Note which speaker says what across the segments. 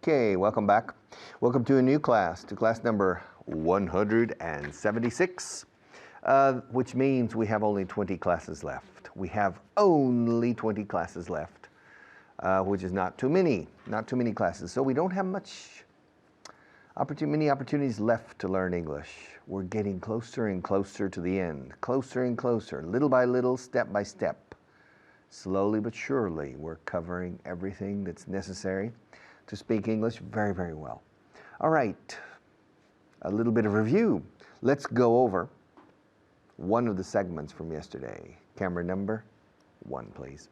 Speaker 1: Okay, welcome back. Welcome to a new class, to class number 176, which means we have only 20 classes left. We have only 20 classes left, which is not too many classes. So we don't have many opportunities left to learn English. We're getting closer and closer to the end, closer and closer, little by little, step by step. Slowly but surely, we're covering everything that's necessary to speak English very, very well. All right, a little bit of review. Let's go over one of the segments from yesterday. Camera number 1, please.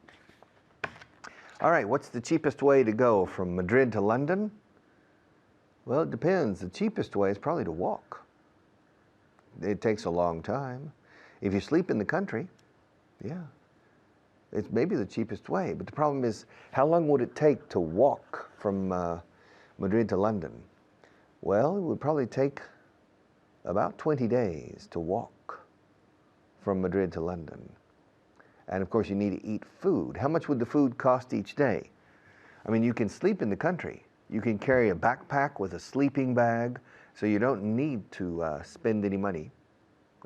Speaker 1: All right, what's the cheapest way to go from Madrid to London? Well, it depends. The cheapest way is probably to walk. It takes a long time. If you sleep in the country, yeah, it's maybe the cheapest way. But the problem is, how long would it take to walk from Madrid to London? Well, it would probably take about 20 days to walk from Madrid to London. And of course, you need to eat food. How much would the food cost each day? I mean, you can sleep in the country. You can carry a backpack with a sleeping bag, so you don't need to spend any money,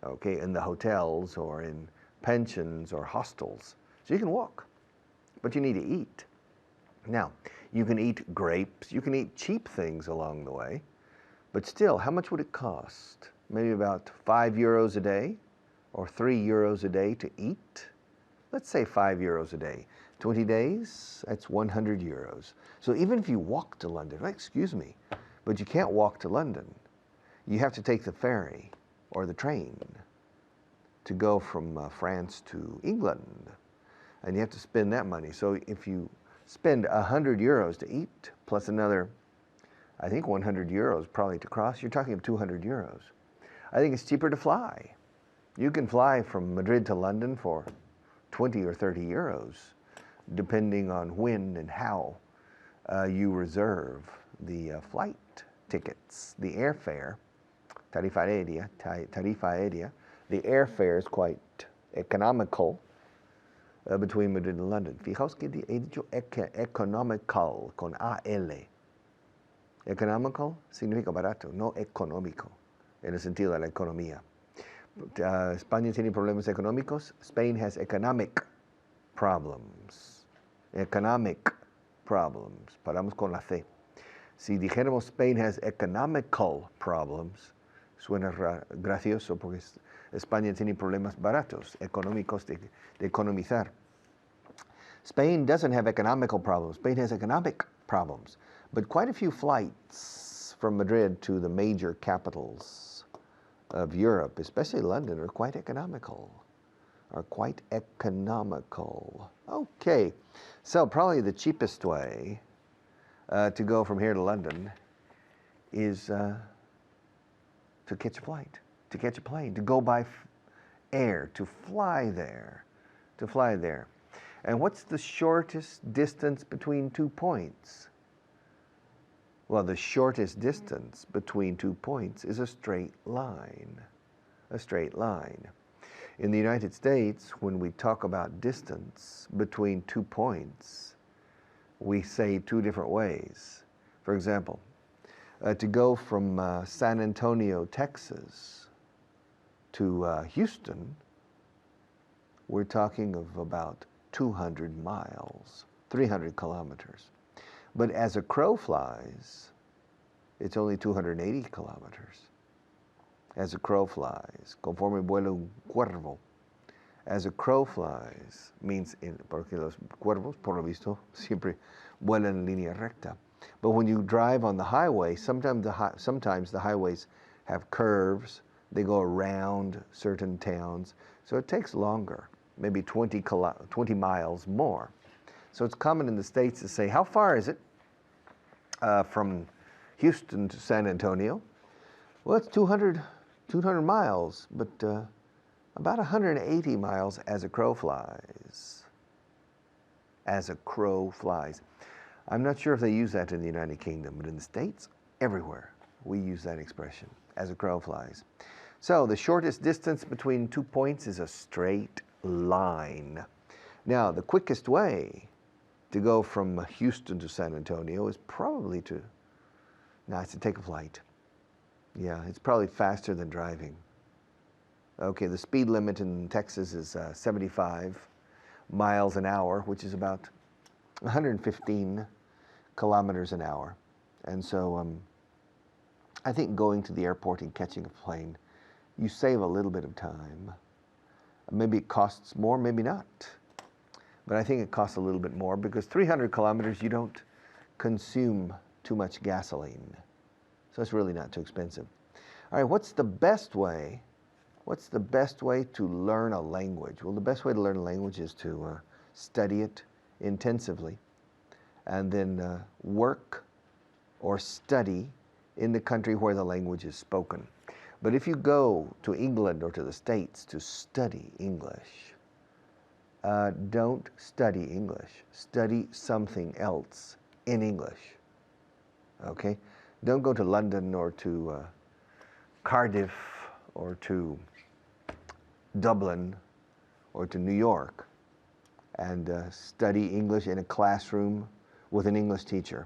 Speaker 1: okay, in the hotels or in pensions or hostels. So you can walk, but you need to eat. Now, you can eat grapes, you can eat cheap things along the way, but still, how much would it cost? Maybe about €5 a day or €3 a day to eat? Let's say €5 a day. 20 days, that's €100. So even if you walk to London, excuse me, but you can't walk to London. You have to take the ferry or the train to go from France to England. And you have to spend that money. So if you spend €100 to eat, plus another, I think €100 probably to cross, you're talking of €200. I think it's cheaper to fly. You can fly from Madrid to London for 20 or 30 euros, depending on when and how you reserve the flight tickets, the airfare, tarifa aérea. The airfare is quite economical between Madrid and London. Fijaos que he dicho economical con AL. Economical significa barato, no económico, en el sentido de la economía. España tiene problemas económicos. Spain has economic problems. Economic problems. Paramos con la C. Si dijéramos Spain has economical problems, suena gracioso porque España tiene problemas baratos, económicos de economizar. Spain doesn't have economical problems. Spain has economic problems. But quite a few flights from Madrid to the major capitals of Europe, especially London, are quite economical. Okay, so probably the cheapest way to go from here to London is to catch a flight, to catch a plane, to go by air, to fly there. And what's the shortest distance between 2 points? Well, the shortest distance between 2 points is a straight line. A straight line. In the United States, when we talk about distance between 2 points, we say 2 different ways. For example, to go from San Antonio, Texas to Houston, we're talking of about 200 miles, 300 kilometers. But as a crow flies, it's only 280 kilometers. As a crow flies, conforme vuela un cuervo. As a crow flies means, porque los cuervos, por lo visto, siempre vuelan en línea recta. But when you drive on the highway, sometimes the highways have curves. They go around certain towns. So it takes longer, maybe 20 miles more. So it's common in the States to say, how far is it from Houston to San Antonio? Well, it's 200 miles, but about 180 miles as a crow flies. As a crow flies. I'm not sure if they use that in the United Kingdom, but in the States, everywhere, we use that expression, as a crow flies. So the shortest distance between 2 points is a straight line. Now, the quickest way to go from Houston to San Antonio is probably it's to take a flight. Yeah, it's probably faster than driving. Okay, the speed limit in Texas is 75 miles an hour, which is about 115 kilometers an hour. And so I think going to the airport and catching a plane, you save a little bit of time. Maybe it costs more, maybe not. But I think it costs a little bit more because 300 kilometers, you don't consume too much gasoline. So it's really not too expensive. All right, what's the best way to learn a language? Well, the best way to learn a language is to study it intensively and then work or study in the country where the language is spoken. But if you go to England or to the States to study English, don't study English. Study something else in English. Okay? Don't go to London or to Cardiff or to Dublin or to New York and study English in a classroom with an English teacher,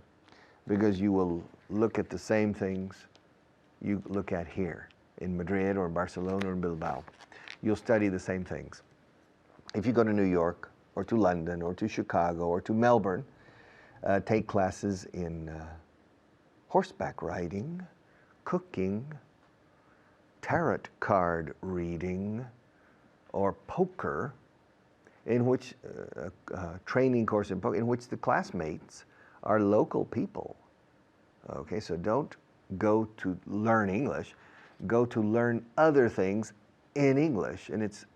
Speaker 1: because you will look at the same things you look at here in Madrid or in Barcelona or in Bilbao. You'll study the same things. If you go to New York or to London or to Chicago or to Melbourne, take classes in horseback riding, cooking, tarot card reading, or poker, in which a training course in poker, in which the classmates are local people. Okay, so don't go to learn English, go to learn other things in English, and it's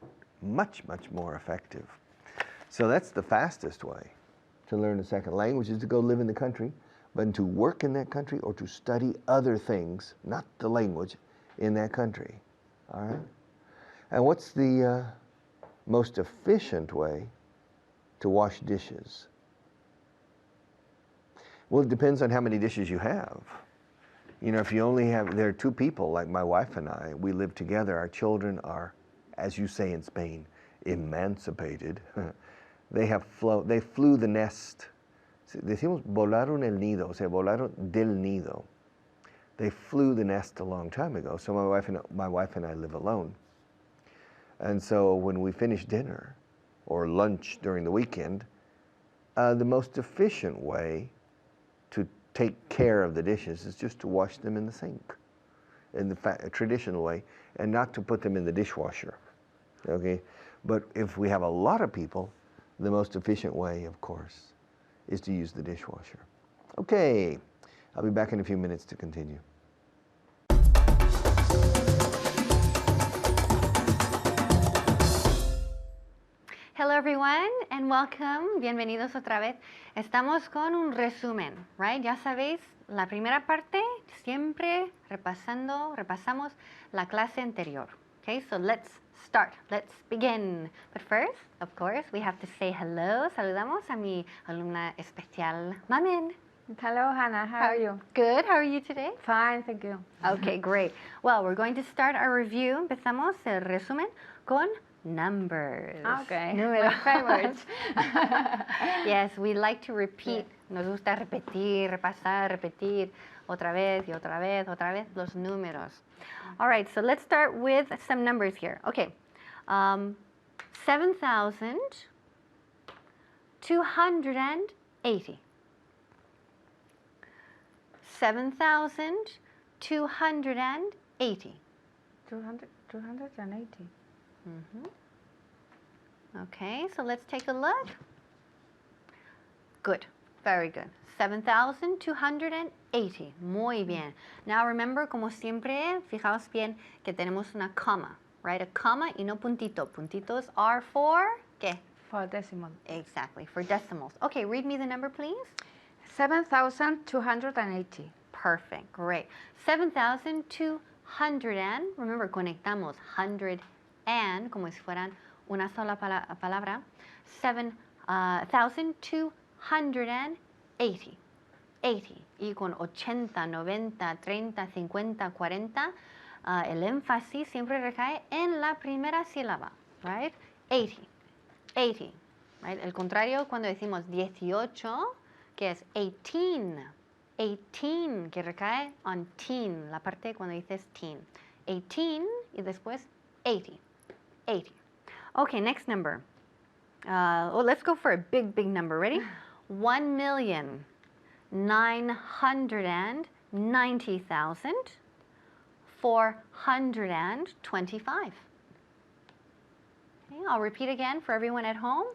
Speaker 1: much, much more effective. So that's the fastest way to learn a second language, is to go live in the country, but to work in that country or to study other things, not the language, in that country. All right? And what's the most efficient way to wash dishes? Well, it depends on how many dishes you have. You know, if you only have, there are two people, like my wife and I, we live together. Our children are, as you say in Spain, emancipated. They flew the nest. Decimos volaron el nido, o sea, volaron del nido. They flew the nest a long time ago. So my wife and I live alone. And so when we finish dinner or lunch during the weekend, the most efficient way to take care of the dishes is just to wash them in the sink, in the traditional way, and not to put them in the dishwasher. Okay? But if we have a lot of people, the most efficient way, of course, is to use the dishwasher. Okay, I'll be back in a few minutes to continue.
Speaker 2: Hello everyone and welcome, bienvenidos otra vez. Estamos con un resumen, right? Ya sabéis, la primera parte siempre repasamos la clase anterior. Okay, so let's start, let's begin. But first, of course, we have to say hello. Saludamos a mi alumna especial, Mamen.
Speaker 3: Hello, Hannah. How are you?
Speaker 2: Good. How are you today?
Speaker 3: Fine, thank you.
Speaker 2: Okay, great. Well, we're going to start our review. Empezamos el resumen con numbers.
Speaker 3: Okay.
Speaker 2: Número.
Speaker 3: My favorite.
Speaker 2: Yes, we like to repeat. Nos gusta repetir, repasar, repetir, otra vez y otra vez los números. All right, so let's start with some numbers here. Okay, 7,280. 7,280.
Speaker 3: 280.
Speaker 2: Mm-hmm. Okay, so let's take a look. Good, very good. 7,280. Muy bien. Now remember, como siempre, fijaos bien que tenemos una coma, right? A comma y no puntito. Puntitos are for, ¿qué?
Speaker 3: For decimal.
Speaker 2: Exactly, for decimals. Okay, read me the number, please.
Speaker 3: 7,280.
Speaker 2: Perfect, great. 7,200 and, remember, conectamos 100 and, como si fueran una sola palabra. 7,280. 80. Y con 80, 90, 30, 50, 40, el énfasis siempre recae en la primera sílaba, right? 80. 80. right? El contrario cuando decimos 18, que es 18. 18, que recae on teen, la parte cuando dices teen. 18 y después 80. 80. Okay, next number. Let's go for a big, big number. Ready? 1,990,425. Okay, I'll repeat again for everyone at home.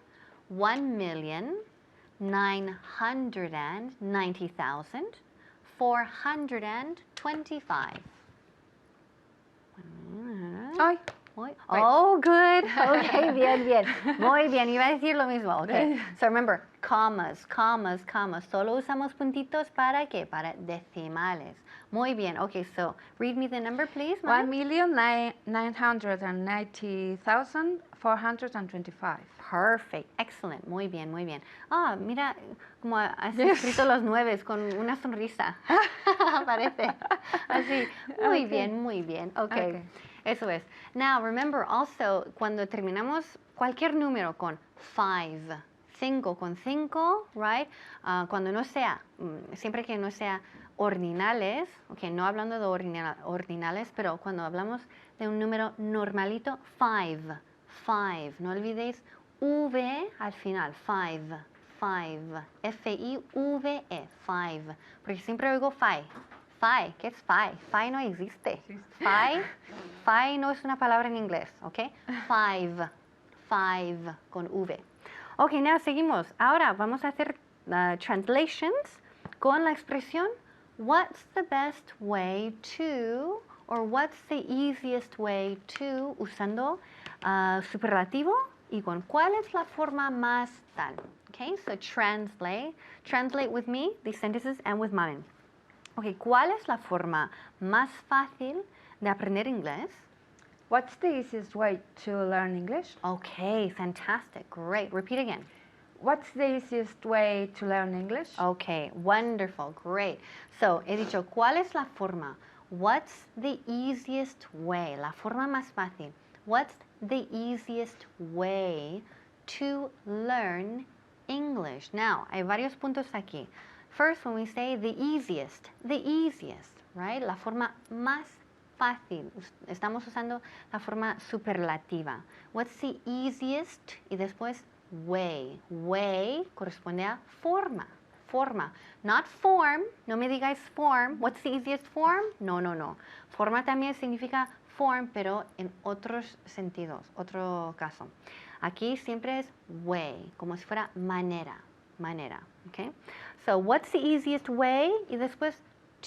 Speaker 2: 1,990,425.
Speaker 3: Ay,
Speaker 2: Oh, good. Okay, bien, bien. Muy bien, iba a decir lo mismo. Okay. So remember, commas, commas, commas. Solo usamos puntitos para qué? Para decimales. Muy bien. Okay, so read me the number, please. Mami.
Speaker 3: 1,990,425.
Speaker 2: Perfect. Excellent. Muy bien, muy bien. Ah, mira como has escrito los 9 con una sonrisa. Parece. Así. Muy bien, muy bien. Okay.
Speaker 3: Okay.
Speaker 2: Eso es. Now, remember also, cuando terminamos cualquier número con 5 con 5, right? Cuando no sea, siempre que no sea ordinales, okay, no hablando de ordinales, pero cuando hablamos de un número normalito, 5, no olvidéis V al final, 5, F-I-V-E, 5, porque siempre oigo 5. Phi, ¿qué es phi? Phi no existe. Phi no es una palabra en inglés, ¿ok? Five con V. Ok, now seguimos. Ahora vamos a hacer translations con la expresión what's the best way to, or what's the easiest way to, usando superlativo y con cuál es la forma más tal. Okay, so translate with me these sentences and with Mamen. Okay, ¿cuál es la forma más fácil de aprender inglés?
Speaker 3: What's the easiest way to learn English?
Speaker 2: Okay, fantastic, great. Repeat again.
Speaker 3: What's the easiest way to learn English?
Speaker 2: Okay, wonderful, great. So, he dicho, ¿cuál es la forma? What's the easiest way? La forma más fácil. What's the easiest way to learn English? Now, hay varios puntos aquí. First, when we say the easiest, right? La forma más fácil. Estamos usando la forma superlativa. What's the easiest? Y después way. Way corresponde a forma. Forma. Not form. No me digáis form. What's the easiest form? No, no, no. Forma también significa form, pero en otros sentidos, otro caso. Aquí siempre es way, como si fuera manera. Manera. Okay? So, what's the easiest way? Y después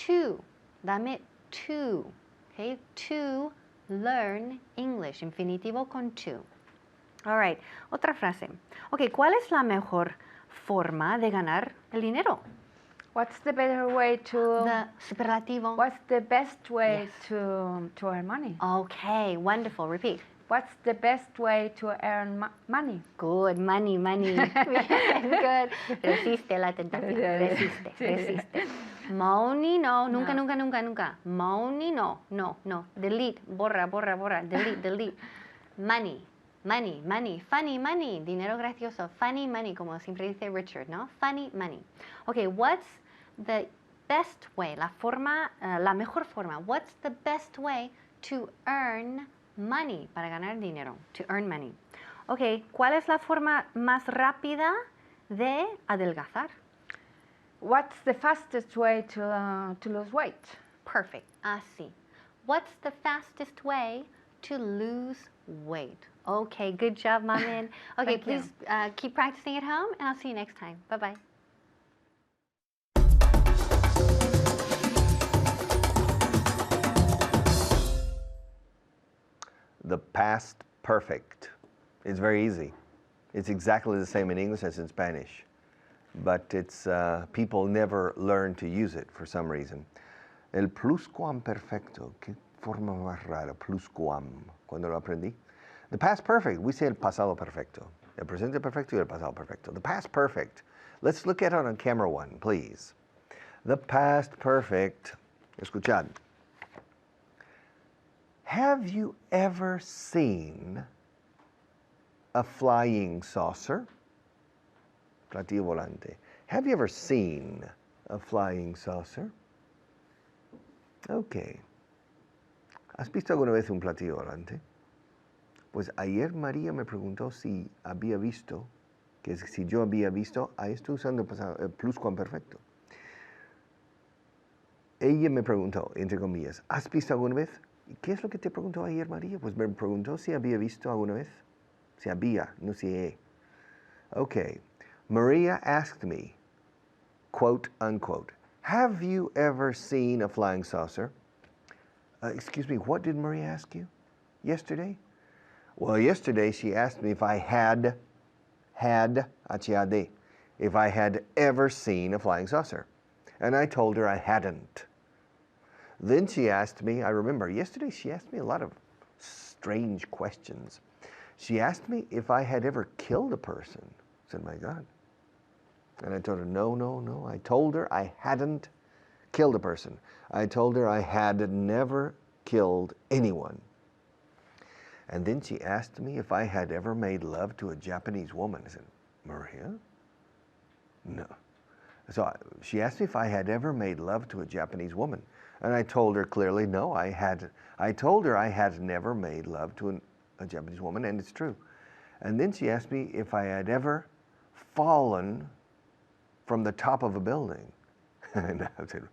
Speaker 2: to. Dame to. Okay? To learn English. Infinitivo con to. All right. Otra frase. Okay, ¿cuál es la mejor forma de ganar el dinero?
Speaker 3: What's the better way to...
Speaker 2: The superlativo.
Speaker 3: What's the best way
Speaker 2: Yes.
Speaker 3: to earn money?
Speaker 2: Okay, wonderful. Repeat.
Speaker 3: What's the best way to earn money?
Speaker 2: Good, money. Bien, good. Resiste la tentación. Resiste. Money, no. Nunca. Money, no. Delete, borra. Delete. Money. Funny money. Dinero gracioso. Funny money, como siempre dice Richard, ¿no? Funny money. Okay, what's the best way? La mejor forma. What's the best way to earn money? Para ganar dinero. To earn money. Okay, ¿cuál es la forma más rápida de adelgazar?
Speaker 3: What's the fastest way to lose weight?
Speaker 2: Perfect. Así. What's the fastest way to lose weight? Okay, good job, Mamen. Okay,
Speaker 3: Thank you.
Speaker 2: please keep practicing at home, and I'll see you next time. Bye-bye.
Speaker 1: The past perfect. It's very easy. It's exactly the same in English as in Spanish, but it's people never learn to use it for some reason. El pluscuamperfecto, qué forma más rara, pluscuam, cuando lo aprendí. The past perfect, we say el pasado perfecto. El presente perfecto y el pasado perfecto. The past perfect. Let's look at it on camera one, please. The past perfect. Escuchad. Have you ever seen a flying saucer? platillo volante. Have you ever seen a flying saucer? Ok. ¿Has visto alguna vez un platillo volante? Pues ayer María me preguntó si había visto, que es si yo había visto, ahí estoy usando el pluscuamperfecto. Ella me preguntó, entre comillas, ¿has visto alguna vez? ¿Y qué es lo que te preguntó ayer María? Pues me preguntó si había visto alguna vez. Si había, no si he. Okay. Maria asked me, quote unquote, have you ever seen a flying saucer? Excuse me, what did Maria ask you yesterday? Well, yesterday she asked me if I had, H-A-D, if I had ever seen a flying saucer. And I told her I hadn't. Then she asked me, I remember yesterday she asked me a lot of strange questions. She asked me if I had ever killed a person. I said, my God. And I told her, no. I told her I hadn't killed a person. I told her I had never killed anyone. And then she asked me if I had ever made love to a Japanese woman. I said, Maria? No. So she asked me if I had ever made love to a Japanese woman. And I told her clearly, no, I hadn't. I told her I had never made love to a Japanese woman, and it's true. And then she asked me if I had ever fallen from the top of a building. And I said,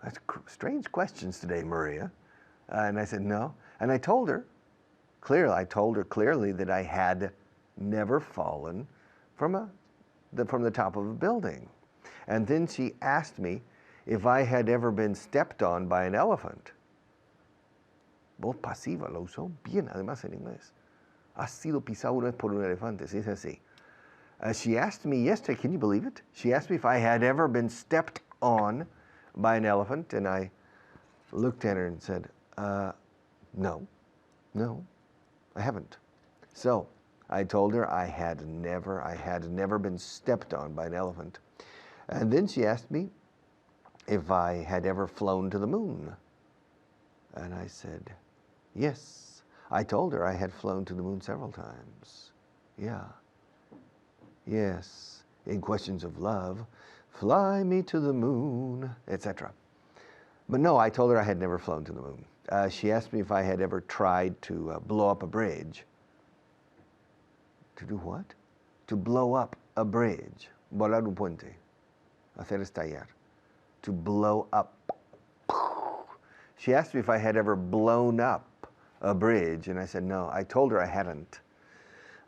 Speaker 1: that's strange questions today, Maria. And I said, no. And I told her clearly that I had never fallen from the top of a building. And then she asked me if I had ever been stepped on by an elephant. Voz pasiva, lo usó bien además en inglés. ¿Has sido pisado una vez por un elefante? Sí, es así. She asked me yesterday, can you believe it? She asked me if I had ever been stepped on by an elephant, and I looked at her and said, no, I haven't. So I told her I had never been stepped on by an elephant. And then she asked me if I had ever flown to the moon. And I said, yes. I told her I had flown to the moon several times. Yeah. Yes. In questions of love, fly me to the moon, etc. But no, I told her I had never flown to the moon. She asked me if I had ever tried to blow up a bridge. To do what? To blow up a bridge. Volar un puente. Hacer estallar. To blow up. She asked me if I had ever blown up a bridge, and I said no. I told her I hadn't.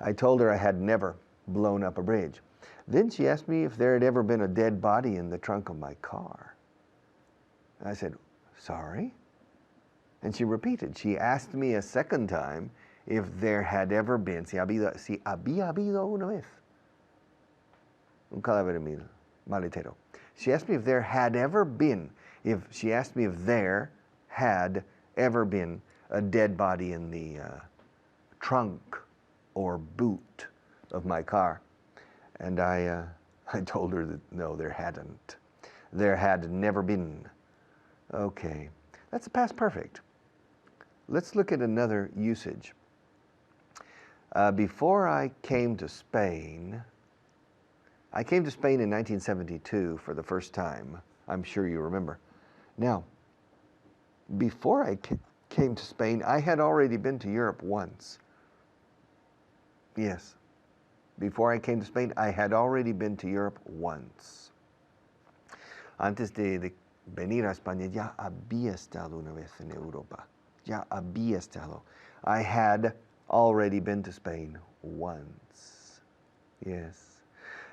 Speaker 1: I told her I had never blown up a bridge. Then she asked me if there had ever been a dead body in the trunk of my car. I said, sorry? And she repeated. She asked me a second time if there had ever been, si había habido una vez un cadáver en mi maletero. She asked me if there had ever been, she asked me if there had ever been a dead body in the trunk or boot of my car. And I told her that no, there hadn't. There had never been. Okay, that's a past perfect. Let's look at another usage. Before I came to Spain in 1972 for the first time. I'm sure you remember. Now, before I came to Spain, I had already been to Europe once. Yes. Before I came to Spain, I had already been to Europe once. Antes de venir a España, ya había estado una vez en Europa. Ya había estado. I had already been to Spain once. Yes.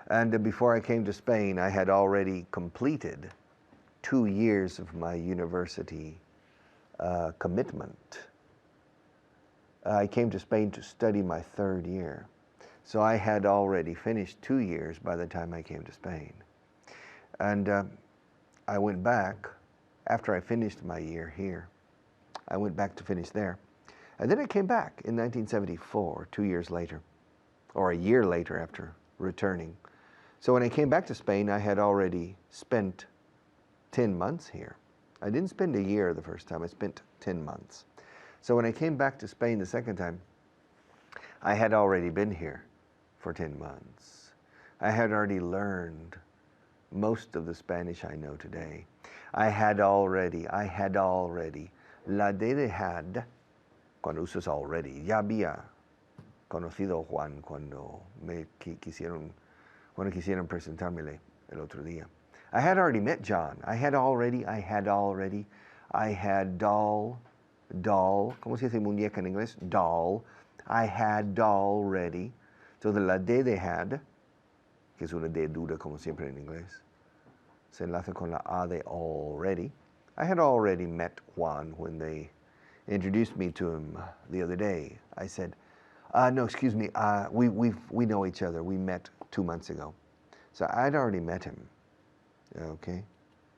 Speaker 1: And before I came to Spain, I had already completed 2 years of my university commitment. I came to Spain to study my 3rd year. So I had already finished 2 years by the time I came to Spain. And I went back after I finished my year here. I went back to finish there. And then I came back in 1974, 2 years later, or a year later after returning. So when I came back to Spain, I had already spent 10 months here. I didn't spend a year the first time, I spent 10 months. So when I came back to Spain the second time, I had already been here for 10 months. I had already learned most of the Spanish I know today. I had already. La de had, cuando usas already, ya había conocido a Juan cuando quisieron presentármele el otro día. I had already met John. I had already. I had doll, ¿cómo se dice muñeca en inglés? Doll. I had already. So de la de had, que es una D dura como siempre en inglés, se enlaza con la A de already. I had already met Juan when they introduced me to him the other day. I said, no, excuse me, we know each other. We met 2 months ago. So I'd already met him, okay,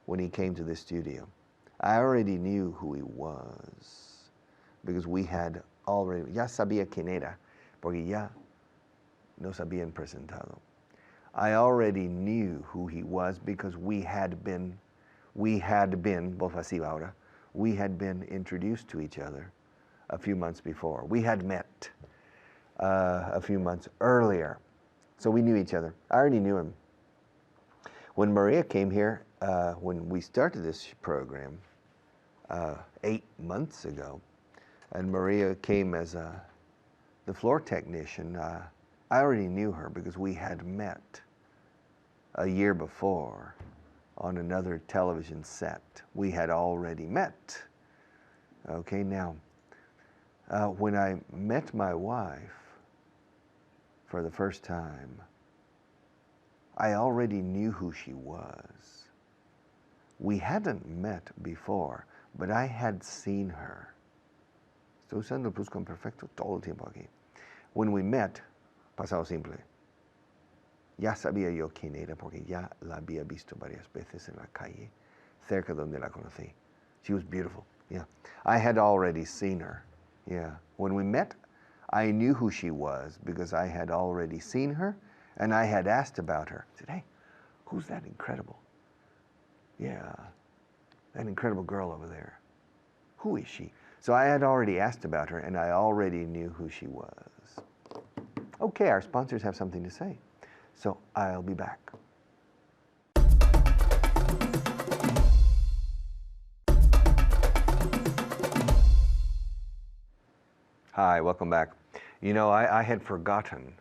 Speaker 1: when he came to this studio. I already knew who he was because we had already, ya sabía quién era, porque ya nos habían presentado. I already knew who he was because we had been, voz pasiva ahora, we had been introduced to each other a few months before. We had met a few months earlier. So we knew each other. I already knew him. When Maria came here, when we started this program 8 months ago, and Maria came as the floor technician, I already knew her because we had met a year before on another television set. We had already met. Okay, now, when I met my wife for the first time, I already knew who she was. We hadn't met before, but I had seen her. Estoy usando el pluscuamperfecto todo el tiempo aquí. When we met, pasado simple, ya sabía yo quién era porque ya la había visto varias veces en la calle, cerca donde la conocí. She was beautiful, yeah. I had already seen her, yeah. When we met, I knew who she was because I had already seen her and I had asked about her. I said, hey, who's that incredible? Yeah, that incredible girl over there. Who is she? So I had already asked about her and I already knew who she was. Okay, our sponsors have something to say. So I'll be back. Hi, welcome back. You know, I had forgotten,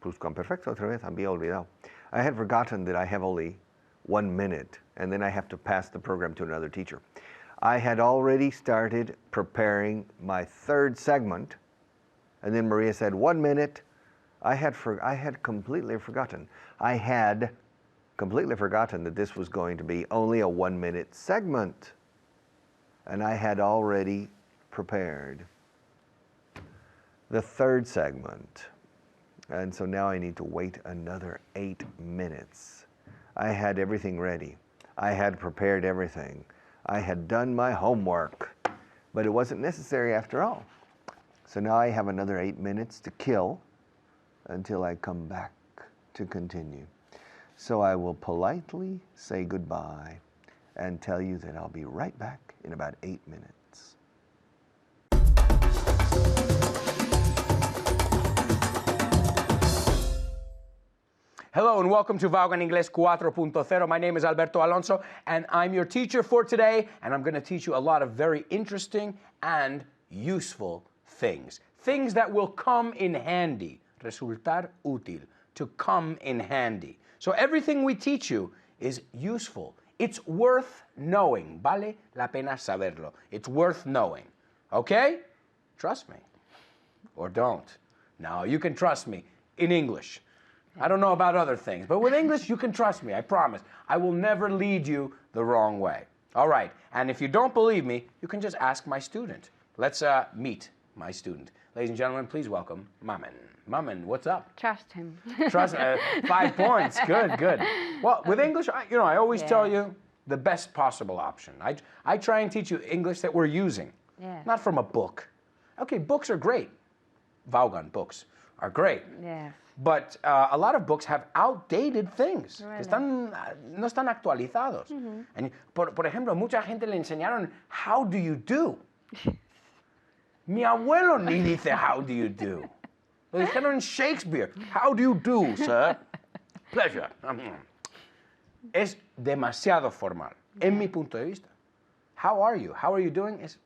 Speaker 1: pluscuamperfecto otra vez, había olvidado. I had forgotten that I have only 1 minute and then I have to pass the program to another teacher. I had already started preparing my third segment and then Maria said, 1 minute. I had completely forgotten. I had completely forgotten that this was going to be only a 1 minute segment. And I had already prepared the third segment. And so now I need to wait another 8 minutes. I had everything ready. I had prepared everything. I had done my homework, but it wasn't necessary after all. So now I have another 8 minutes to kill until I come back to continue. So I will politely say goodbye and tell you that I'll be right back in about 8 minutes.
Speaker 4: Hello and welcome to Vaughan Inglés 4.0. My name is Alberto Alonso and I'm your teacher for today, and I'm going to teach you a lot of very interesting and useful things. Things that will come in handy. Resultar útil. To come in handy. So everything we teach you is useful. It's worth knowing. Vale la pena saberlo. It's worth knowing. Okay? Trust me. Or don't. No, you can trust me in English. I don't know about other things, but with English, you can trust me, I promise. I will never lead you the wrong way. All right, and if you don't believe me, you can just ask my student. Let's meet my student. Ladies and gentlemen, please welcome Mamen. Mamen, what's up?
Speaker 3: Trust him.
Speaker 4: Trust, 5 points, good, good. Well, with English, I always tell you the best possible option. I try and teach you English that we're using, not from a book. Okay, books are great. Vaughan books are great.
Speaker 3: Yes.
Speaker 4: But a lot of books have outdated things.
Speaker 3: Really?
Speaker 4: No están actualizados. And por ejemplo, mucha gente le enseñaron, how do you do? Mi abuelo ni dice, how do you do? Lo dijeron en Shakespeare, how do you do, sir? Pleasure. Es demasiado formal, en mi punto de vista. How are you? How are you doing? Es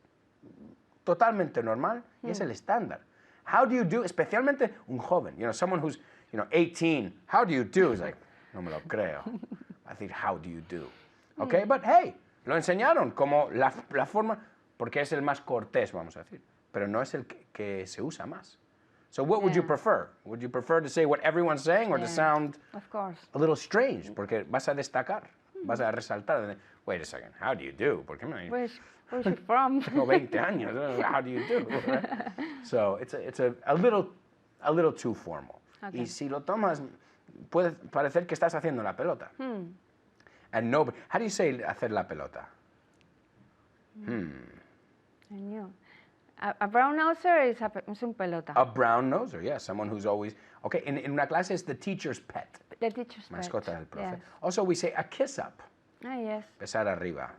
Speaker 4: totalmente normal y es el estándar. How do you do? Especialmente un joven, someone who's, 18. How do you do? Is like, no me lo creo. I think, how do you do? Okay, but hey, lo enseñaron como la forma, porque es el más cortés, vamos a decir, pero no es el que se usa más. So what would you prefer? Would you prefer to say what everyone's saying or to sound
Speaker 3: Of course.
Speaker 4: a little strange? Porque vas a destacar, vas a resaltar. Wait a second, how do you do? Porque
Speaker 3: Where's you from?
Speaker 4: tengo 20 años. How do you do? Right? So it's a little too formal.
Speaker 3: Okay.
Speaker 4: Y si lo tomas, puede parecer que estás haciendo la pelota. And nobody, how do you say hacer la pelota?
Speaker 3: I knew. A brown noser es un pelota.
Speaker 4: A brown noser, yes, someone who's always, okay, in una clase es the teacher's pet,
Speaker 3: The teacher's pet.
Speaker 4: mascota del profe.
Speaker 3: Yes.
Speaker 4: Also, we say a kiss up,
Speaker 3: Ah, yes.
Speaker 4: besar arriba.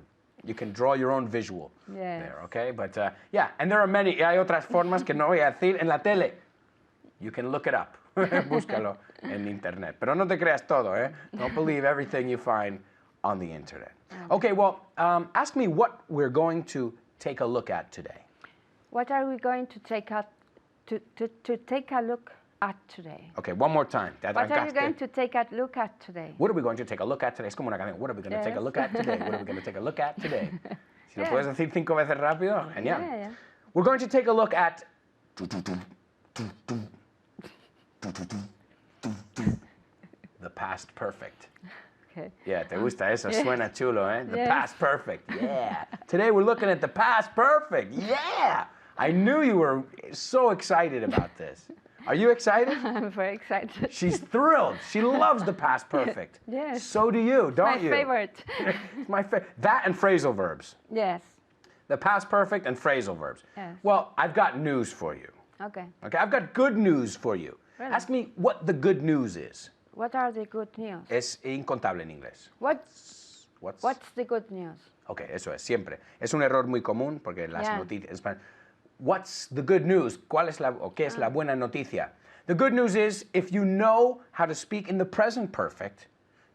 Speaker 4: You can draw your own visual
Speaker 3: Yes.
Speaker 4: there, okay? But yeah, and there are many, hay otras formas que no voy a decir en la tele. You can look it up, búscalo en internet. Pero no te creas todo, eh? Don't believe everything you find on the internet. Okay, well, ask me what we're going to take a look at today.
Speaker 3: What are we going to take a look at today?
Speaker 4: Okay, one more time. Te
Speaker 3: What are you
Speaker 4: arrancaste.
Speaker 3: going to take a look at today?
Speaker 4: What are we going to take a look at today? Es como una canción. What are we going to take a
Speaker 3: Yes.
Speaker 4: look at today? What are we going to take a look at today? Si lo
Speaker 3: Yeah.
Speaker 4: puedes decir 5 veces rápido, genial.
Speaker 3: Yeah, yeah.
Speaker 4: We're going to take a look at the past perfect.
Speaker 3: Okay.
Speaker 4: Yeah, te gusta eso, suena chulo, eh? The
Speaker 3: Yes.
Speaker 4: past perfect, yeah. Today we're looking at the past perfect, yeah. I knew you were so excited about this. Are you excited?
Speaker 3: I'm very excited.
Speaker 4: She's thrilled. She loves the past perfect.
Speaker 3: Yes.
Speaker 4: So do you, don't
Speaker 3: My
Speaker 4: you?
Speaker 3: favorite.
Speaker 4: It's my favorite. That and phrasal verbs.
Speaker 3: Yes.
Speaker 4: The past perfect and phrasal verbs.
Speaker 3: Yes.
Speaker 4: Well, I've got news for you.
Speaker 3: Okay.
Speaker 4: Okay, I've got good news for you.
Speaker 3: Really?
Speaker 4: Ask me what the good news is.
Speaker 3: What are the good news?
Speaker 4: Es incontable en inglés.
Speaker 3: What's
Speaker 4: What's
Speaker 3: the good news?
Speaker 4: Okay, eso es, siempre. Es un error muy común porque las
Speaker 3: Yeah.
Speaker 4: noticias... What's the good news? ¿Cuál es qué es la buena noticia? The good news is if you know how to speak in the present perfect,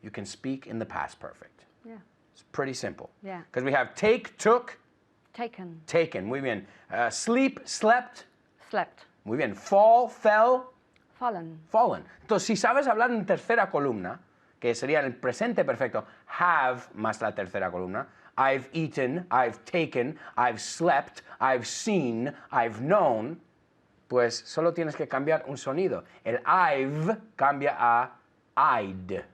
Speaker 4: you can speak in the past perfect.
Speaker 3: Yeah.
Speaker 4: It's pretty simple.
Speaker 3: Yeah.
Speaker 4: Because we have take, took,
Speaker 3: Taken.
Speaker 4: taken. Muy bien. Sleep, slept.
Speaker 3: Slept.
Speaker 4: Muy bien. Fall, fell,
Speaker 3: Fallen.
Speaker 4: fallen. Entonces, si sabes hablar en tercera columna, que sería el presente perfecto, have más la tercera columna, I've eaten, I've taken, I've slept, I've seen, I've known, pues solo tienes que cambiar un sonido. El I've cambia a I'd.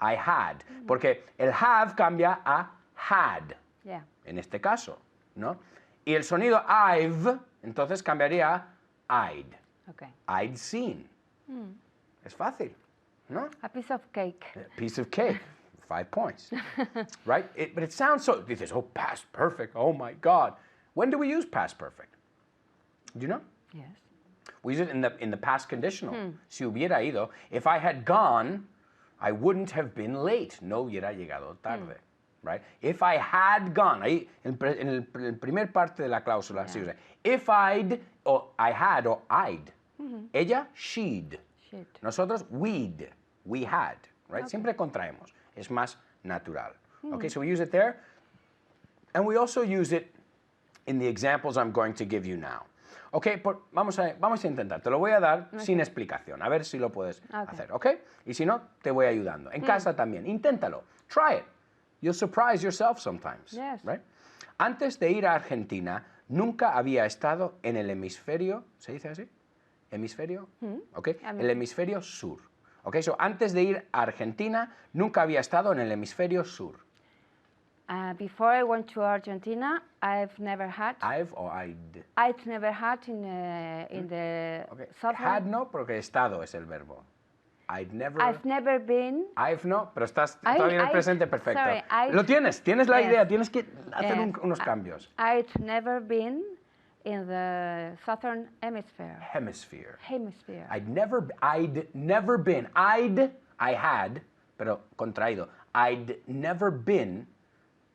Speaker 4: I had. Porque el have cambia a had,
Speaker 3: Yeah.
Speaker 4: en este caso, ¿no? Y el sonido I've, entonces cambiaría a I'd.
Speaker 3: Okay.
Speaker 4: I'd seen. Es fácil, ¿no?
Speaker 3: A piece of cake.
Speaker 4: A piece of cake, 5 points, right? But it sounds so, dices, oh, past perfect, oh my God. When do we use past perfect? Do you know?
Speaker 3: Yes.
Speaker 4: We use it in the past conditional. Si hubiera ido, if I had gone, I wouldn't have been late. No hubiera llegado tarde, right? If I had gone, ahí en el primer parte de la cláusula se usa. If I'd, o I had, o I'd. Ella, she'd.
Speaker 3: Shit.
Speaker 4: Nosotros, we'd, we had, right? Siempre contraemos. Es más natural. Okay, so we use it there. And we also use it in the examples I'm going to give you now. Okay, vamos a intentar. Te lo voy a dar sin explicación. A ver si lo puedes hacer, ¿ok? Y si no, te voy ayudando. En casa también. Inténtalo. Try it. You'll surprise yourself sometimes.
Speaker 3: Yes.
Speaker 4: Right? Antes de ir a Argentina, nunca había estado en el hemisferio, ¿se dice así? ¿Hemisferio? Okay. El hemisferio sur. Okay, so antes de ir a Argentina, nunca había estado en el hemisferio sur.
Speaker 3: Before I went to Argentina, I've never had.
Speaker 4: I've or I'd.
Speaker 3: I'd never had in the
Speaker 4: Okay.
Speaker 3: southern.
Speaker 4: Had no, porque estado es el verbo. I've never.
Speaker 3: I've never been.
Speaker 4: I've no, pero estás todavía en el presente perfecto.
Speaker 3: sorry, I've-
Speaker 4: Lo tienes la
Speaker 3: Yes.
Speaker 4: idea, tienes que hacer
Speaker 3: Yes.
Speaker 4: unos cambios.
Speaker 3: I'd never been in the southern hemisphere.
Speaker 4: Hemisphere.
Speaker 3: Hemisphere.
Speaker 4: I'd never been. I had, pero contraído. I'd never been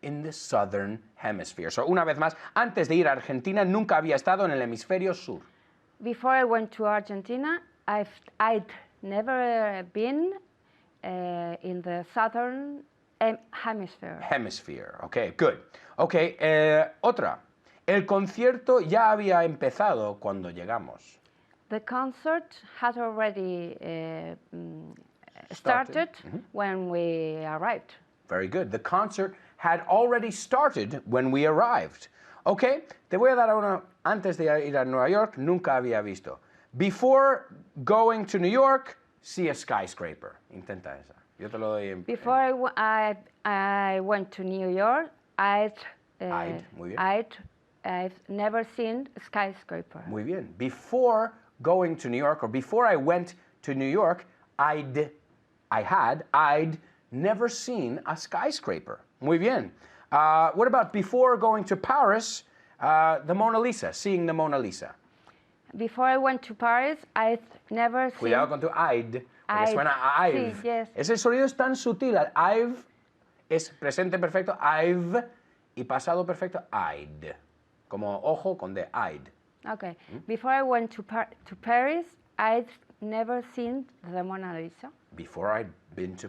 Speaker 4: in the southern hemisphere. So, una vez más, antes de ir a Argentina, nunca había estado en el hemisferio sur.
Speaker 3: Before I went to Argentina, I'd never been in the southern hemisphere.
Speaker 4: Hemisphere. Okay, good. Okay, otra. El concierto ya había empezado cuando llegamos.
Speaker 3: The concert had already started when we arrived.
Speaker 4: Very good. The concert had already started when we arrived. Okay, te voy a dar una antes de ir a Nueva York, nunca había visto. Before going to New York, see a skyscraper. Intenta esa. Yo te lo doy en...
Speaker 3: Before I went to New York,
Speaker 4: muy bien.
Speaker 3: I've never seen a skyscraper.
Speaker 4: Muy bien. Before going to New York, or before I went to New York, I'd never seen a skyscraper. Muy bien. What about before going to Paris, the Mona Lisa, seeing the Mona Lisa?
Speaker 3: Before I went to Paris, I'd never seen...
Speaker 4: Cuidado con tu I'd, porque suena a I've.
Speaker 3: Sí, yes.
Speaker 4: Ese sonido es tan sutil. I've es presente perfecto, I've, y pasado perfecto, I'd. Como ojo con de I'd.
Speaker 3: Okay. Before I went to Paris, I'd never seen the Mona Lisa.
Speaker 4: Before I went to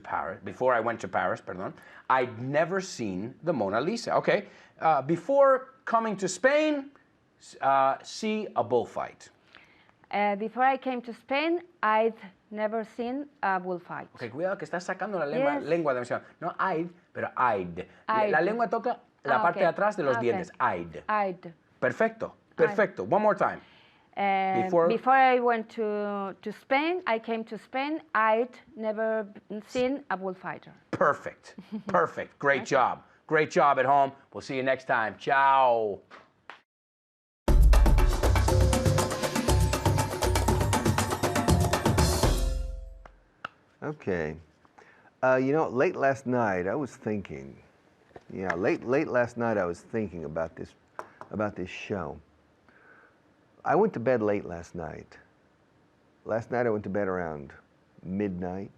Speaker 4: Paris, pardon, I'd never seen the Mona Lisa. Okay. Before coming to Spain, see a bullfight.
Speaker 3: Before I came to Spain, I'd never seen a bullfight.
Speaker 4: Okay, cuidado que estás sacando la
Speaker 3: Yes.
Speaker 4: lengua de emisión. No I'd, pero I'd. La
Speaker 3: I'd.
Speaker 4: lengua toca la parte de atrás de los dientes. I'd.
Speaker 3: I'd.
Speaker 4: Perfecto. Perfecto. One more time.
Speaker 3: Before I went to Spain, I came to Spain, I'd never seen a bullfighter.
Speaker 4: Perfect. Perfect. Great job. Great job at home. We'll see you next time. Ciao.
Speaker 1: Okay. Late last night I was thinking. Late last night I was thinking about this show. I went to bed late last night. Last night I went to bed around midnight.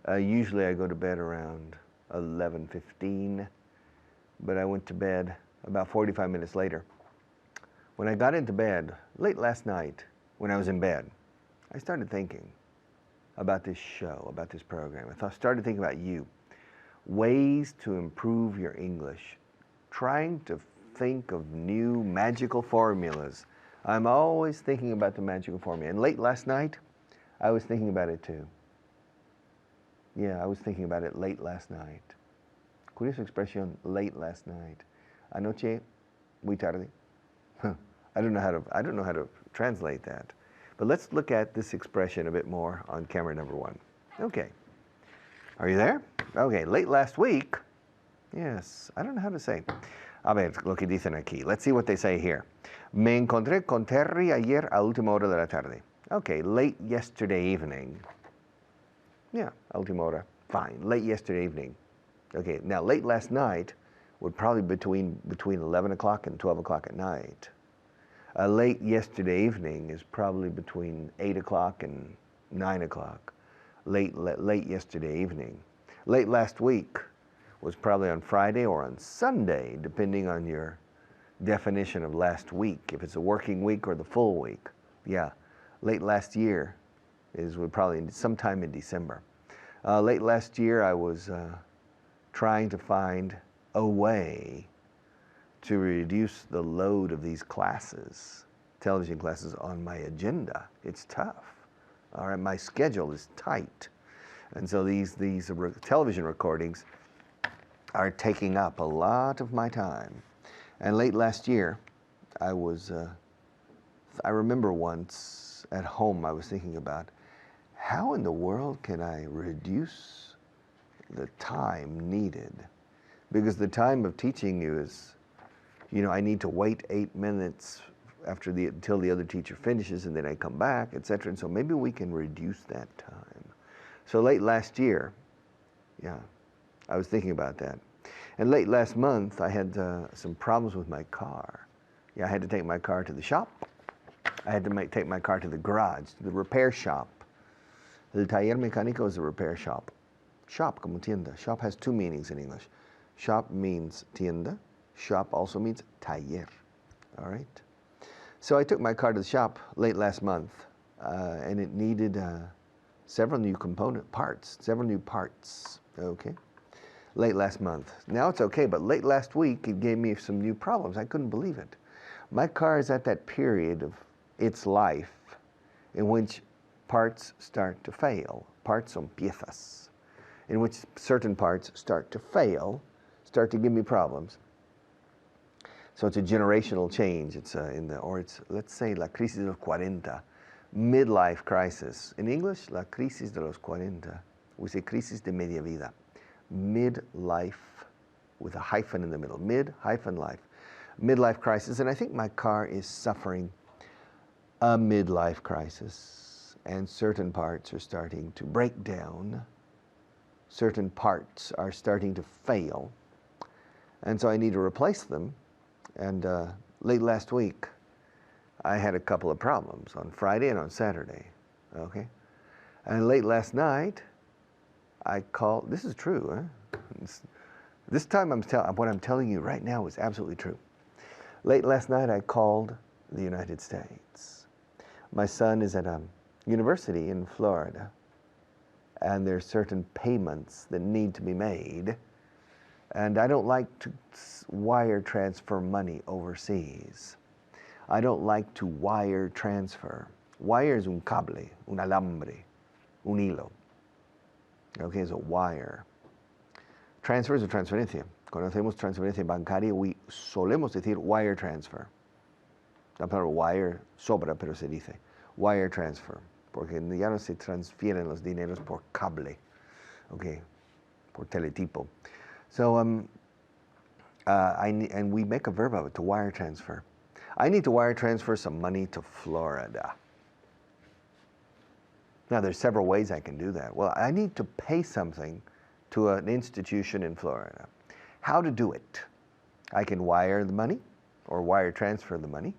Speaker 1: Usually I go to bed around 11:15, but I went to bed about 45 minutes later. When I got into bed late last night, when I was in bed, I started thinking about this show, about this program. I started thinking about you. Ways to improve your English. Trying to think of new magical formulas. I'm always thinking about the magical formula. And late last night, I was thinking about it too. Yeah, I was thinking about it late last night. Curiosa expresión, late last night. Anoche, muy tarde. I don't know how to translate that. But let's look at this expression a bit more on camera number 1. Okay. Are you there? Okay, late last week. Yes, I don't know how to say. A ver, lo que dicen aquí. Let's see what they say here. Me encontré con Terry ayer a última hora de la tarde. Okay, late yesterday evening. Yeah, última hora. Fine, late yesterday evening. Okay, now late last night would probably be between 11 o'clock and 12 o'clock at night. Late yesterday evening is probably between 8 o'clock and 9 o'clock. Late yesterday evening. Late last week was probably on Friday or on Sunday, depending on your definition of last week, if it's a working week or the full week. Yeah, late last year would probably sometime in December. Late last year, I was trying to find a way to reduce the load of these classes, television classes, on my agenda. It's tough. All right, my schedule is tight. And so these television recordings are taking up a lot of my time. And late last year, I remember once at home I was thinking about, how in the world can I reduce the time needed? Because the time of teaching you is, I need to wait 8 minutes until the other teacher finishes, and then I come back, etc. And so maybe we can reduce that time. So late last year, yeah, I was thinking about that. And late last month, I had some problems with my car. Yeah, I had to take my car to the shop. I had to take my car to the garage, to the repair shop. El taller mecánico is a repair shop. Shop, como tienda. Shop has 2 meanings in English. Shop means tienda. Shop also means taller. All right? So I took my car to the shop late last month, and it needed several new parts, okay? Late last month. Now it's okay, but late last week it gave me some new problems. I couldn't believe it. My car is at that period of its life in which parts start to fail. Parts son piezas. In which certain parts start to fail, start to give me problems. So it's a generational change. It's let's say la crisis de los 40, midlife crisis. In English, la crisis de los 40. We say crisis de media vida. Midlife with a hyphen in the middle. Mid-life. Midlife crisis. And I think my car is suffering a midlife crisis. And certain parts are starting to break down. Certain parts are starting to fail. And so I need to replace them. And late last week, I had a couple of problems on Friday and on Saturday, okay? And late last night, I called, this is true, huh? This time what I'm telling you right now is absolutely true. Late last night, I called the United States. My son is at a university in Florida, and there's certain payments that need to be made, and I don't like to wire transfer money overseas. I don't like to wire transfer. Wire is un cable, un alambre, un hilo. Okay, it's a wire. Transfer es transferencia. Cuando hacemos transferencia bancaria, solemos decir wire transfer. La palabra wire sobra, pero se dice wire transfer, porque ya no se transfieren los dineros por cable, okay, por teletipo. So, and we make a verb of it, to wire transfer. I need to wire transfer some money to Florida. Now, there's several ways I can do that. Well, I need to pay something to an institution in Florida. How to do it? I can wire the money or wire transfer the money.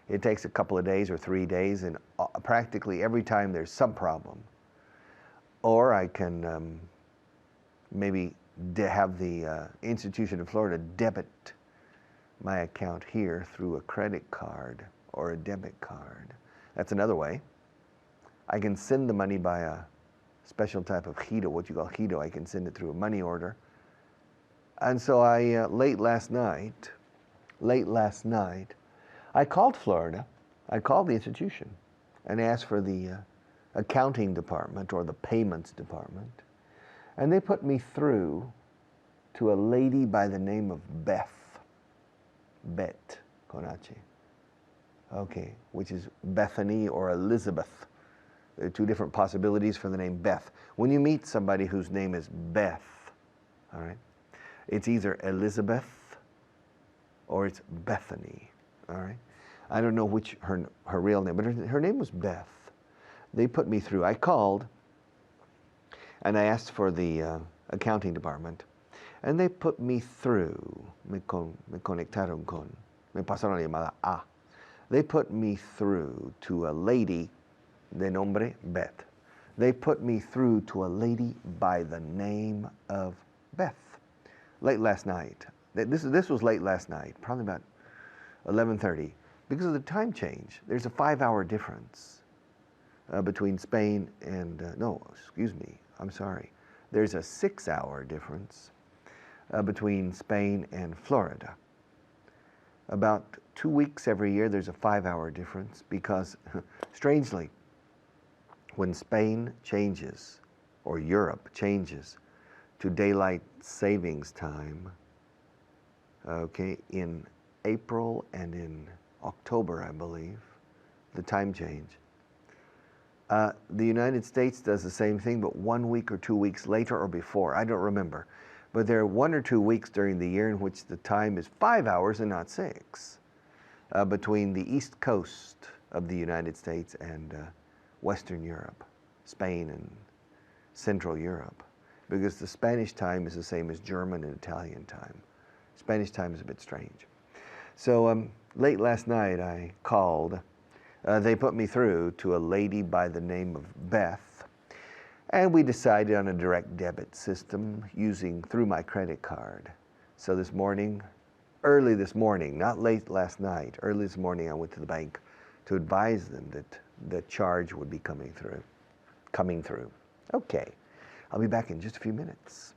Speaker 1: It takes a couple of days or 3 days, and practically every time there's some problem. Or I can maybe have the institution in Florida debit my account here through a credit card or a debit card. That's another way. I can send the money by a special type of giro, what you call giro. I can send it through a money order. And so late last night, I called Florida. I called the institution and asked for the accounting department or the payments department. And they put me through to a lady by the name of Beth. Bet, con H. Okay, which is Bethany or Elizabeth. There are two different possibilities for the name Beth. When you meet somebody whose name is Beth, all right, it's either Elizabeth or it's Bethany, all right? I don't know which her real name, but her name was Beth. They put me through. I called and I asked for the accounting department, and they put me through. Me conectaron con. Me pasaron la llamada a. They put me through to a lady de nombre Beth. They put me through to a lady by the name of Beth. Late last night. This was late last night, probably about 11:30. Because of the time change, there's a 5-hour difference between Spain and, I'm sorry. There's a 6-hour difference between Spain and Florida. About 2 weeks every year, there's a 5-hour difference because, strangely, when Spain changes, or Europe changes, to daylight savings time, okay, in April and in October, I believe, the time change. The United States does the same thing, but 1 week or 2 weeks later or before, I don't remember. But there are 1 or 2 weeks during the year in which the time is 5 hours and not 6 between the east coast of the United States and Western Europe, Spain and Central Europe, because the Spanish time is the same as German and Italian time. Spanish time is a bit strange. So late last night I called. They put me through to a lady by the name of Beth, and we decided on a direct debit system through my credit card. So this morning, early this morning, not late last night, early this morning I went to the bank to advise them that the charge would be coming through. coming through. Okay, I'll be back in just a few minutes.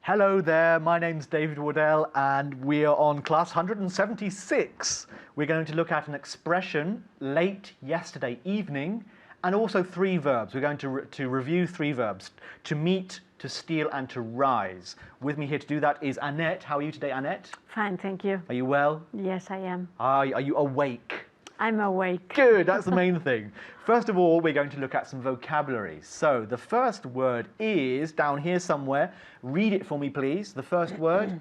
Speaker 5: Hello there, my name's David Waddell and we are on class 176. We're going to look at an expression, late yesterday evening, and also 3 verbs. We're going to review 3 verbs, to meet, to steal and to rise. With me here to do that is Annette. How are you today, Annette?
Speaker 3: Fine, thank you.
Speaker 5: Are you well?
Speaker 3: Yes, I am.
Speaker 5: Are you awake?
Speaker 3: I'm awake.
Speaker 5: Good, that's the main thing. First of all, we're going to look at some vocabulary. So the first word is down here somewhere. Read it for me, please. The first word.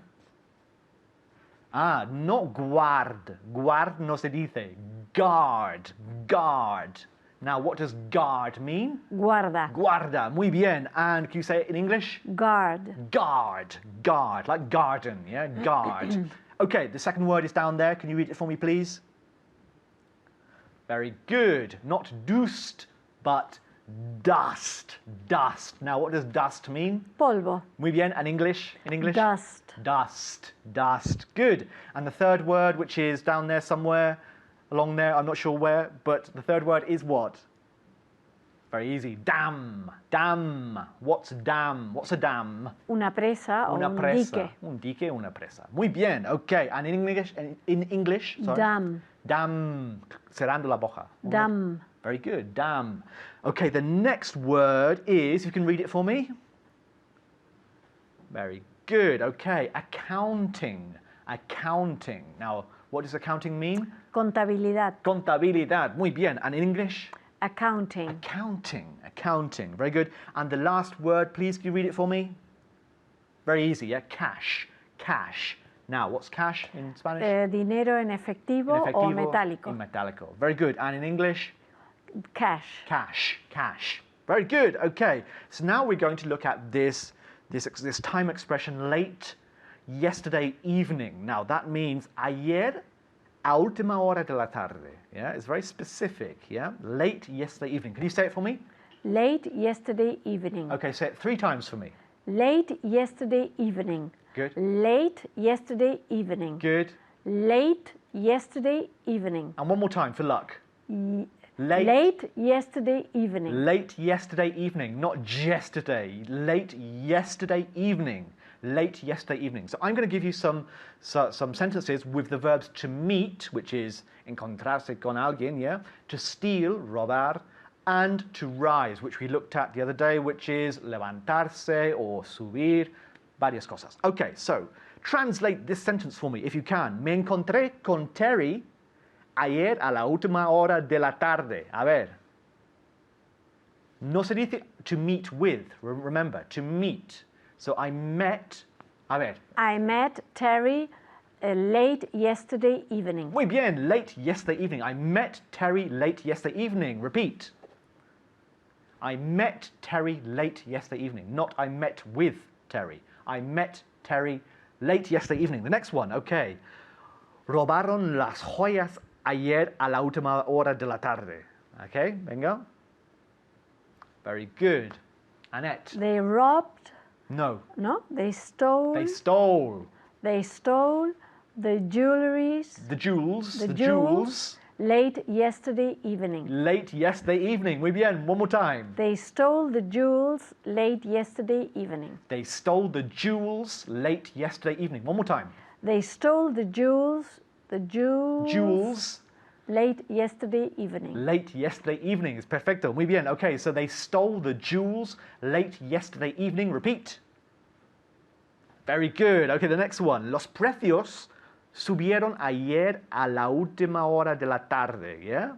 Speaker 5: Not guard. Guard no se dice. Guard. Guard. Now, what does guard mean?
Speaker 3: Guarda.
Speaker 5: Guarda. Muy bien. And can you say it in English?
Speaker 3: Guard.
Speaker 5: Guard. Guard. Like garden, yeah? Guard. Okay, the second word is down there. Can you read it for me, please? Very good. Not dust, but dust. Dust. Now, what does dust mean?
Speaker 3: Polvo.
Speaker 5: Muy bien. And English? In English?
Speaker 3: Dust.
Speaker 5: Dust. Dust. Good. And the third word, which is down there somewhere, along there, I'm not sure where, but the third word is what? Very easy. Dam. Dam. What's dam? What's a dam?
Speaker 3: Una presa o
Speaker 5: Una
Speaker 3: un
Speaker 5: presa.
Speaker 3: dique.
Speaker 5: Un dique, una presa. Muy bien. Okay. And in English, sorry.
Speaker 3: Dam.
Speaker 5: Dam. Cerrando la boca.
Speaker 3: Dam.
Speaker 5: Very good. Dam. Okay, the next word is, you can read it for me? Very good. Okay, accounting. Accounting. Now, what does accounting mean?
Speaker 3: Contabilidad.
Speaker 5: Contabilidad. Muy bien. And in English?
Speaker 3: Accounting.
Speaker 5: Accounting. Accounting. Very good. And the last word, please, can you read it for me? Very easy, yeah? Cash. Cash. Now, what's cash in Spanish?
Speaker 3: Dinero en efectivo, o metálico.
Speaker 5: In metálico. Very good. And in English?
Speaker 3: Cash.
Speaker 5: Cash. Cash. Very good. Okay. So now we're going to look at this time expression, late yesterday evening. Now, that means ayer a última hora de la tarde. Yeah, it's very specific. Yeah, late yesterday evening. Can you say it for me?
Speaker 3: Late yesterday evening.
Speaker 5: Okay, say it 3 times for me.
Speaker 3: Late yesterday evening.
Speaker 5: Good.
Speaker 3: Late yesterday evening.
Speaker 5: Good.
Speaker 3: Late yesterday evening.
Speaker 5: And one more time for luck.
Speaker 3: Late yesterday evening.
Speaker 5: Late yesterday evening, not yesterday. Late yesterday evening. Late yesterday evening. So I'm going to give you some sentences with the verbs to meet, which is encontrarse con alguien, yeah? To steal, robar, and to rise, which we looked at the other day, which is levantarse or subir, varias cosas. Okay, so translate this sentence for me if you can. Me encontré con Terry ayer a la última hora de la tarde. A ver. No se dice to meet with. Remember, to meet. So I met. A ver.
Speaker 3: I met Terry late yesterday evening.
Speaker 5: Muy bien, late yesterday evening. I met Terry late yesterday evening. Repeat. I met Terry late yesterday evening. Not I met with Terry. I met Terry late yesterday evening. The next one, okay. Robaron las joyas ayer a la última hora de la tarde. Okay, venga. Very good. Annette.
Speaker 3: They robbed.
Speaker 5: No.
Speaker 3: No, they stole.
Speaker 5: They stole.
Speaker 3: They stole the jewelries.
Speaker 5: The jewels.
Speaker 3: The jewels. Late yesterday evening.
Speaker 5: Late yesterday evening. Muy bien. One more time.
Speaker 3: They stole the jewels late yesterday evening.
Speaker 5: They stole the jewels late yesterday evening. One more time.
Speaker 3: They stole the jewels.
Speaker 5: Jewels.
Speaker 3: Late yesterday evening.
Speaker 5: Late yesterday evening is perfecto. Muy bien. Okay, so they stole the jewels late yesterday evening. Repeat. Very good. Okay, the next one. Los precios subieron ayer a la última hora de la tarde. Yeah?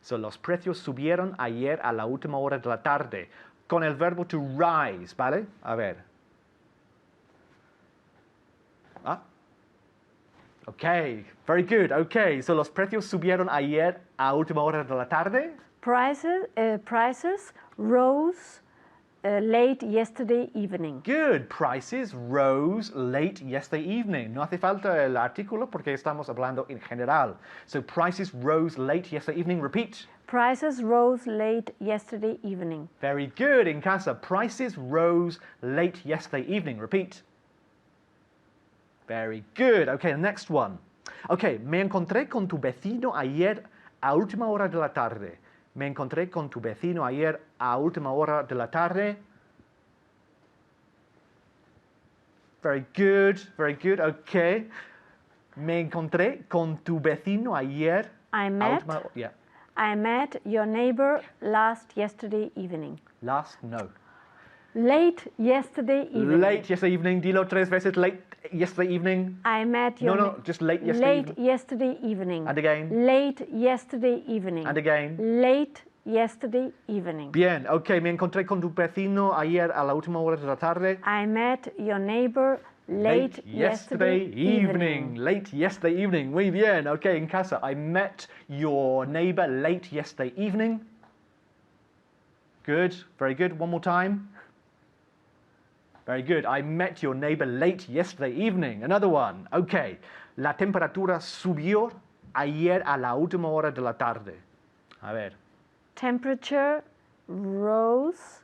Speaker 5: So los precios subieron ayer a la última hora de la tarde. Con el verbo to rise, ¿vale? A ver. Okay, very good. Okay, so los precios subieron ayer a última hora de la tarde.
Speaker 3: Prices rose late yesterday evening.
Speaker 5: Good. Prices rose late yesterday evening. No hace falta el artículo porque estamos hablando en general. So prices rose late yesterday evening. Repeat.
Speaker 3: Prices rose late yesterday evening.
Speaker 5: Very good. In casa. Prices rose late yesterday evening. Repeat. Very good. Okay, the next one. Ok, me encontré con tu vecino ayer a última hora de la tarde. Me encontré con tu vecino ayer a última hora de la tarde. Very good, okay. Me encontré con tu vecino ayer.
Speaker 3: I met your neighbor yesterday evening. Late yesterday evening.
Speaker 5: Late yesterday evening. Dilo 3 veces. Late yesterday evening.
Speaker 3: I met your
Speaker 5: No, just late yesterday evening.
Speaker 3: Late yesterday evening.
Speaker 5: And again.
Speaker 3: Late yesterday evening.
Speaker 5: And again.
Speaker 3: Late yesterday evening.
Speaker 5: Bien, ok. Me encontré con tu vecino ayer a la última hora de la tarde.
Speaker 3: I met your neighbor late yesterday evening.
Speaker 5: Late yesterday evening. Muy bien. Ok, en casa. I met your neighbor late yesterday evening. Good. Very good. One more time. Very good. I met your neighbor late yesterday evening. Another one. Ok. La temperatura subió ayer a la última hora de la tarde. A ver.
Speaker 3: Temperature rose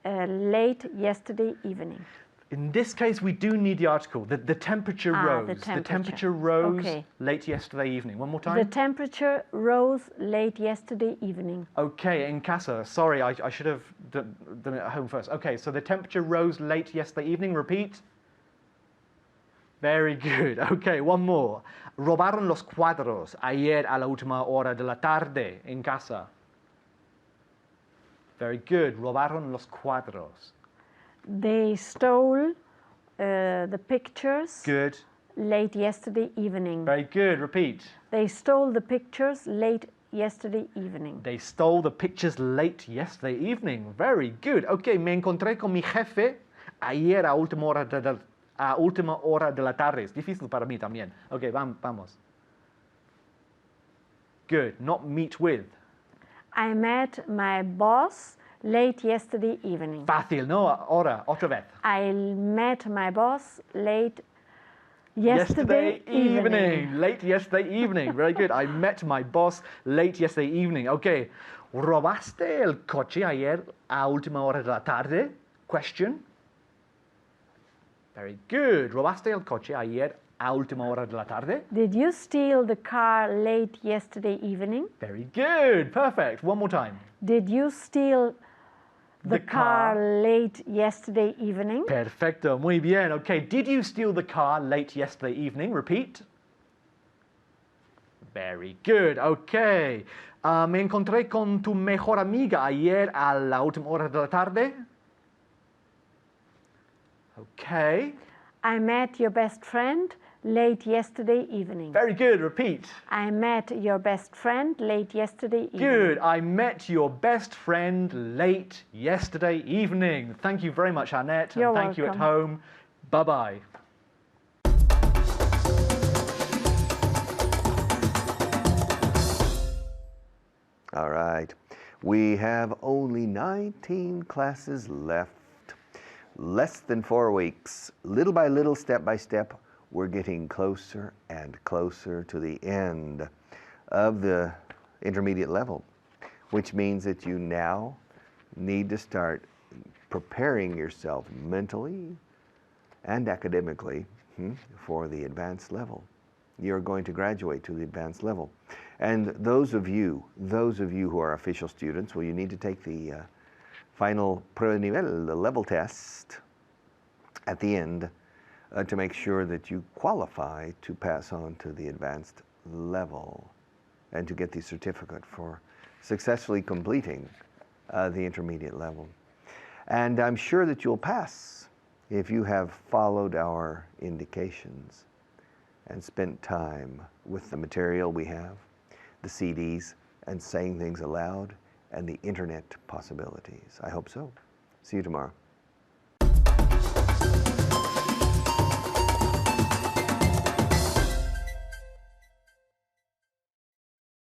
Speaker 3: late yesterday evening.
Speaker 5: In this case, we do need the article. The temperature rose. The temperature rose late yesterday evening. One more time.
Speaker 3: The temperature rose late yesterday evening.
Speaker 5: Okay, in casa. Sorry, I should have done it at home first. Okay, so the temperature rose late yesterday evening. Repeat. Very good. Okay, one more. Robaron los cuadros ayer a la última hora de la tarde en casa. Very good. Robaron los cuadros.
Speaker 3: They stole the pictures.
Speaker 5: Good.
Speaker 3: Late yesterday evening.
Speaker 5: Very good. Repeat.
Speaker 3: They stole the pictures late yesterday evening.
Speaker 5: They stole the pictures late yesterday evening. Very good. Okay, me encontré con mi jefe ayer a última hora de la tarde. Es difícil para mí también. Okay, vamos. Good. Not meet with.
Speaker 3: I met my boss late yesterday evening.
Speaker 5: Fácil, ¿no? Ahora, otra vez.
Speaker 3: I met my boss late yesterday evening.
Speaker 5: Late yesterday evening. Very good. I met my boss late yesterday evening. Okay. ¿Robaste el coche ayer a última hora de la tarde? Question. Very good. ¿Robaste el coche ayer a última hora de la tarde?
Speaker 3: Did you steal the car late yesterday evening?
Speaker 5: Very good. Perfect. One more time.
Speaker 3: Did you steal the car late yesterday evening?
Speaker 5: Perfecto. Muy bien. Okay. Did you steal the car late yesterday evening? Repeat. Very good. Okay. Me encontré con tu mejor amiga ayer a la última hora de la tarde. Okay.
Speaker 3: I met your best friend late yesterday evening.
Speaker 5: Very good. Repeat.
Speaker 3: I met your best friend late yesterday evening.
Speaker 5: Good. I met your best friend late yesterday evening. Thank you very much, Annette.
Speaker 3: You're
Speaker 5: and thank
Speaker 3: welcome.
Speaker 5: you at home. Bye-bye.
Speaker 1: All right. We have only 19 classes left. Less than 4 weeks. Little by little, step by step, we're getting closer and closer to the end of the intermediate level, which means that you now need to start preparing yourself mentally and academically for the advanced level. You're going to graduate to the advanced level. And those of you who are official students, well, you need to take the final prueba de nivel, the level test at the end to make sure that you qualify to pass on to the advanced level and to get the certificate for successfully completing the intermediate level. And I'm sure that you'll pass if you have followed our indications and spent time with the material we have, the CDs, and saying things aloud, and the internet possibilities. I hope so. See you tomorrow.